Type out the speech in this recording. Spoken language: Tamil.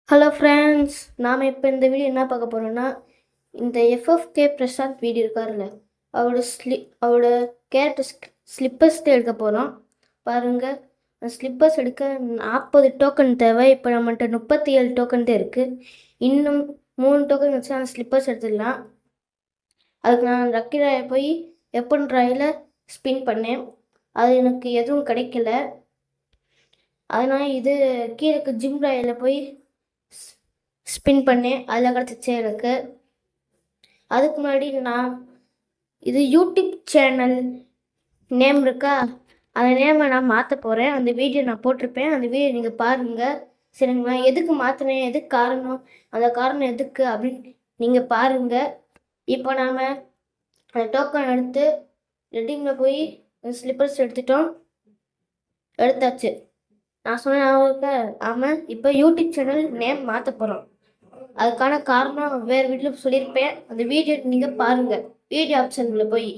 ஹலோ ஃப்ரெண்ட்ஸ், நாம் இப்போ இந்த வீடியோ என்ன பார்க்க போகிறோன்னா, இந்த எஃப்எஃப்கே பிரசாந்த் வீடியோ இருக்காருல்ல, அவரோட கேரக்டர் ஸ்லிப்பர்ஸ் தான் எடுக்க போகிறோம். பாருங்கள், அந்த ஸ்லிப்பர்ஸ் எடுக்க 40 டோக்கன் தேவை. இப்போ நம்மகிட்ட 37 டோக்கன் தான் இருக்குது. இன்னும் 3 டோக்கன் வச்சு அந்த ஸ்லிப்பர்ஸ் எடுத்துடலாம். அதுக்கு நான் லக்கி ராயை போய் எப்பன் ராயில் ஸ்பின் பண்ணேன். அது எனக்கு எதுவும் கிடைக்கல. அதனால் இது கீழே ஜிம் ராயில் போய் ஸ்பின் பண்ணேன். அதில் கிடச்சிச்சு எனக்கு. அதுக்கு முன்னாடி நான் இது யூடியூப் சேனல் நேம் இருக்கா, அந்த நேமை நான் மாற்ற போகிறேன். அந்த வீடியோ நான் போட்டிருப்பேன். அந்த வீடியோ நீங்கள் பாருங்கள். சரிங்களா? எதுக்கு மாற்றினேன், எதுக்கு காரணம், அந்த காரணம் எதுக்கு அப்படின்னு நீங்கள் பாருங்கள். இப்போ நாம் அந்த டோக்கன் எடுத்து ரெடிமில் போய் ஸ்லிப்பர்ஸ் எடுத்தாச்சு. நான் சொன்னேன் அவருக்கு. ஆமாம், இப்போ யூடியூப் சேனல் நேம் மாற்ற போகிறோம். அதுக்கான காரணம் வேறு வீட்டில் சொல்லியிருப்பேன். அந்த வீடியோ நீங்கள் பாருங்கள், வீடியோ ஆப்ஷனில் போய்.